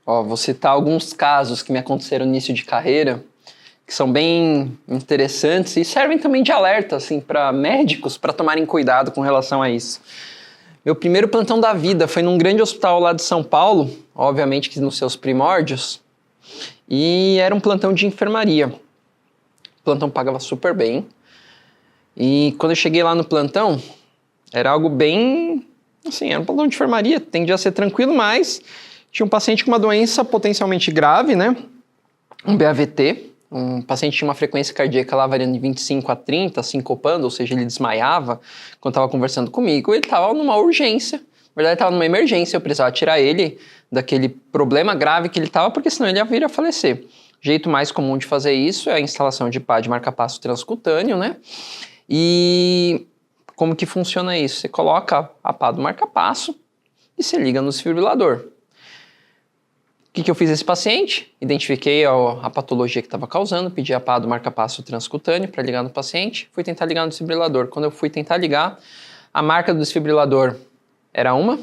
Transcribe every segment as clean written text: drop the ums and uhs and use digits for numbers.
Ó, vou citar alguns casos que me aconteceram no início de carreira, que são bem interessantes e servem também de alerta, assim, para médicos, para tomarem cuidado com relação a isso. Meu primeiro plantão da vida foi num grande hospital lá de São Paulo, obviamente que nos seus primórdios, e era um plantão de enfermaria. O plantão pagava super bem, e quando eu cheguei lá no plantão, era algo bem, assim, era um plantão de enfermaria, tendia a ser tranquilo, mas tinha um paciente com uma doença potencialmente grave, né? Um BAVT, um paciente tinha uma frequência cardíaca lá variando de 25 a 30, sincopando, ou seja, ele desmaiava quando estava conversando comigo, ele estava numa urgência, na verdade estava numa emergência, eu precisava tirar ele daquele problema grave que ele estava, porque senão ele ia vir a falecer. O jeito mais comum de fazer isso é a instalação de PA de marca-passo transcutâneo, né? E como que funciona isso? Você coloca a pá do marca-passo e você liga no desfibrilador. O que eu fiz nesse paciente? Identifiquei a patologia que estava causando, pedi a pá do marca-passo transcutâneo para ligar no paciente, fui tentar ligar no desfibrilador. Quando eu fui tentar ligar, a marca do desfibrilador era uma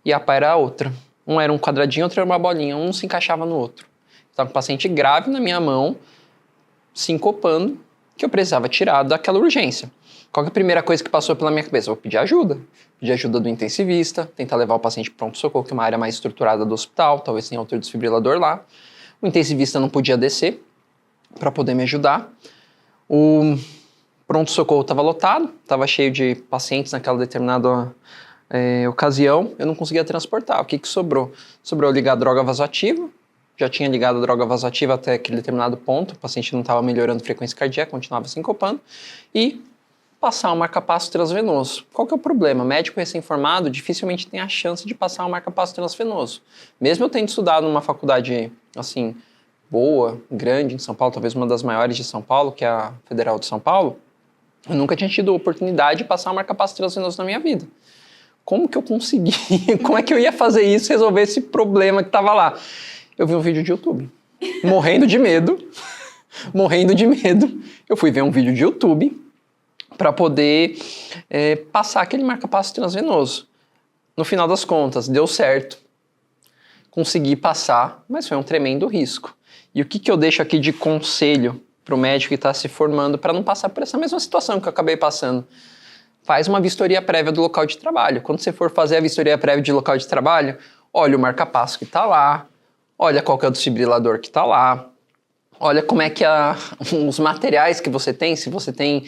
e a pá era a outra. Um era um quadradinho, outro era uma bolinha, um não se encaixava no outro. Estava com um paciente grave na minha mão, sincopando, que eu precisava tirar daquela urgência. Qual que é a primeira coisa que passou pela minha cabeça? Vou pedir ajuda. Pedir ajuda do intensivista, tentar levar o paciente para pronto-socorro, que é uma área mais estruturada do hospital, talvez tenha outro desfibrilador lá. O intensivista não podia descer para poder me ajudar. O pronto-socorro estava lotado, estava cheio de pacientes naquela determinada ocasião, eu não conseguia transportar. O que sobrou? Sobrou ligar a droga vasoativa. Já tinha ligado a droga vasoativa até aquele determinado ponto, o paciente não estava melhorando a frequência cardíaca, continuava sincopando, e passar um marca-passo transvenoso. Qual que é o problema? Médico recém-formado dificilmente tem a chance de passar um marca-passo transvenoso. Mesmo eu tendo estudado numa faculdade, assim, boa, grande em São Paulo, talvez uma das maiores de São Paulo, que é a Federal de São Paulo, eu nunca tinha tido a oportunidade de passar um marca-passo transvenoso na minha vida. Como que eu consegui? Como é que eu ia fazer isso, resolver esse problema que estava lá? Eu vi um vídeo de YouTube, morrendo de medo, eu fui ver um vídeo de YouTube para poder passar aquele marca-passo transvenoso. No final das contas, deu certo, consegui passar, mas foi um tremendo risco. E o que eu deixo aqui de conselho para o médico que está se formando para não passar por essa mesma situação que eu acabei passando? Faz uma vistoria prévia do local de trabalho. Quando você for fazer a vistoria prévia de local de trabalho, olha o marca-passo que está lá, olha qual que é o desfibrilador que está lá, olha como é que os materiais que você tem, se você tem,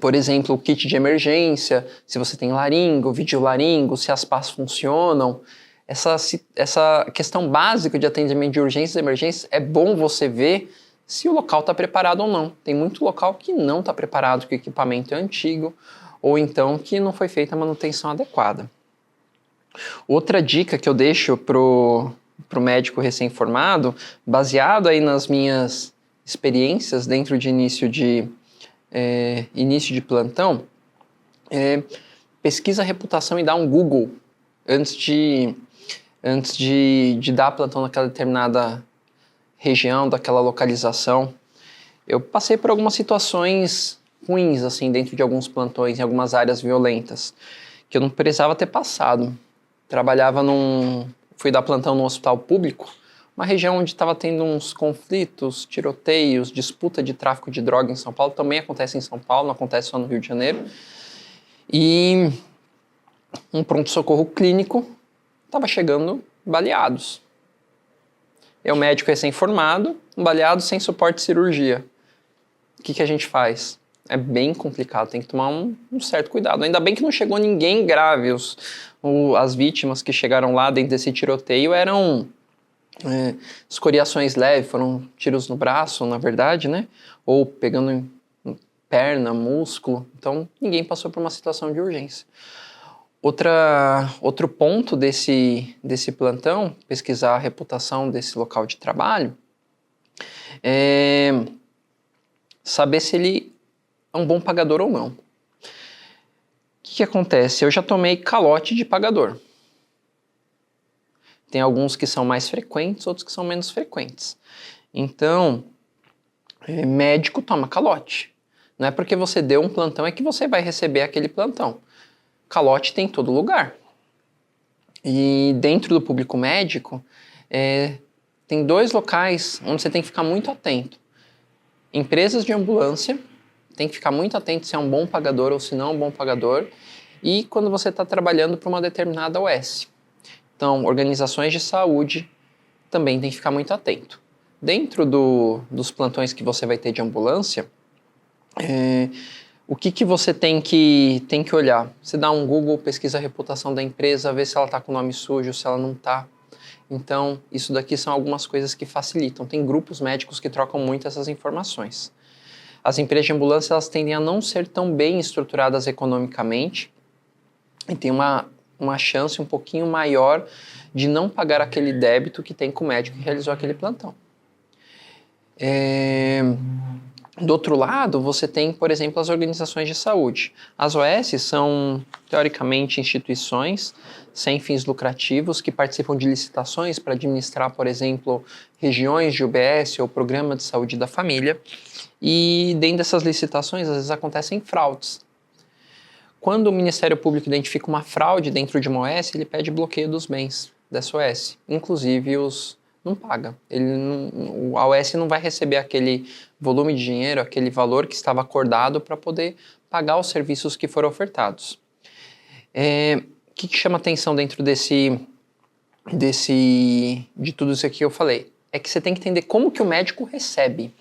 por exemplo, o kit de emergência, se você tem laringo, videolaringo, se as pás funcionam. Essa questão básica de atendimento de urgências e emergências é bom você ver se o local está preparado ou não. Tem muito local que não está preparado, que o equipamento é antigo, ou então que não foi feita a manutenção adequada. Outra dica que eu deixo pro médico recém-formado, baseado aí nas minhas experiências dentro de início de plantão, pesquisa a reputação e dá um Google antes de dar plantão naquela determinada região, daquela localização. Eu passei por algumas situações ruins, assim, dentro de alguns plantões, em algumas áreas violentas, que eu não precisava ter passado. Fui dar plantão num hospital público, uma região onde estava tendo uns conflitos, tiroteios, disputa de tráfico de droga em São Paulo, também acontece em São Paulo, não acontece só no Rio de Janeiro. E um pronto-socorro clínico estava chegando baleados. É um médico recém-formado, baleado sem suporte de cirurgia. O que a gente faz? É bem complicado, tem que tomar um certo cuidado. Ainda bem que não chegou ninguém grave. As vítimas que chegaram lá dentro desse tiroteio eram escoriações leves, foram tiros no braço, na verdade, né? Ou pegando em perna, músculo. Então, ninguém passou por uma situação de urgência. Outro ponto desse plantão, pesquisar a reputação desse local de trabalho, é saber se ele é um bom pagador ou não. O que acontece? Eu já tomei calote de pagador. Tem alguns que são mais frequentes, outros que são menos frequentes. Então, médico toma calote. Não é porque você deu um plantão é que você vai receber aquele plantão. Calote tem em todo lugar. E dentro do público médico, tem 2 locais onde você tem que ficar muito atento. Empresas de ambulância, tem que ficar muito atento se é um bom pagador ou se não é um bom pagador. E quando você está trabalhando para uma determinada OS. Então, organizações de saúde também tem que ficar muito atento. Dentro dos plantões que você vai ter de ambulância, o que você tem que olhar? Você dá um Google, pesquisa a reputação da empresa, vê se ela está com o nome sujo, se ela não está. Então, isso daqui são algumas coisas que facilitam. Tem grupos médicos que trocam muito essas informações. As empresas de ambulância, elas tendem a não ser tão bem estruturadas economicamente e tem uma chance um pouquinho maior de não pagar aquele débito que tem com o médico que realizou aquele plantão. Do outro lado, você tem, por exemplo, as organizações de saúde. As OS são, teoricamente, instituições sem fins lucrativos que participam de licitações para administrar, por exemplo, regiões de UBS ou Programa de Saúde da Família. E dentro dessas licitações, às vezes acontecem fraudes. Quando o Ministério Público identifica uma fraude dentro de uma OS, ele pede bloqueio dos bens dessa OS, inclusive não paga. A OS não vai receber aquele volume de dinheiro, aquele valor que estava acordado para poder pagar os serviços que foram ofertados. O que chama atenção dentro de tudo isso aqui que eu falei? É que você tem que entender como que o médico recebe.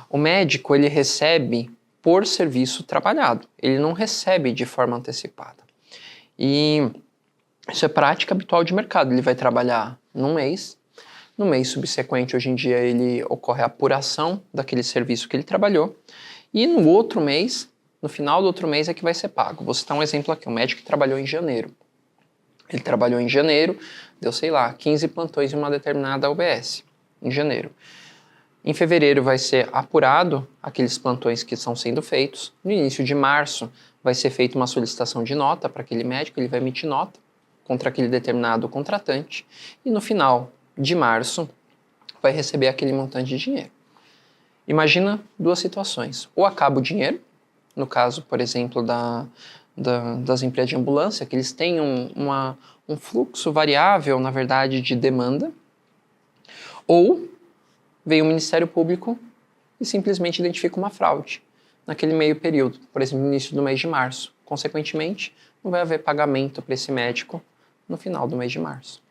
O médico, ele recebe por serviço trabalhado. Ele não recebe de forma antecipada. E isso é prática habitual de mercado. Ele vai trabalhar num mês. No mês subsequente, hoje em dia, ocorre a apuração daquele serviço que ele trabalhou. E no outro mês, no final do outro mês é que vai ser pago. Vou citar um exemplo aqui. Um médico que trabalhou em janeiro. Ele trabalhou em janeiro, deu, 15 plantões em uma determinada UBS. Em janeiro. Em fevereiro vai ser apurado aqueles plantões que estão sendo feitos. No início de março vai ser feita uma solicitação de nota para aquele médico, ele vai emitir nota contra aquele determinado contratante. E no final de março vai receber aquele montante de dinheiro. Imagina 2 situações. Ou acaba o dinheiro, no caso, por exemplo, das empresas de ambulância, que eles têm um fluxo variável, na verdade, de demanda. Ou vem o Ministério Público e simplesmente identifica uma fraude naquele meio período, por exemplo, no início do mês de março. Consequentemente, não vai haver pagamento para esse médico no final do mês de março.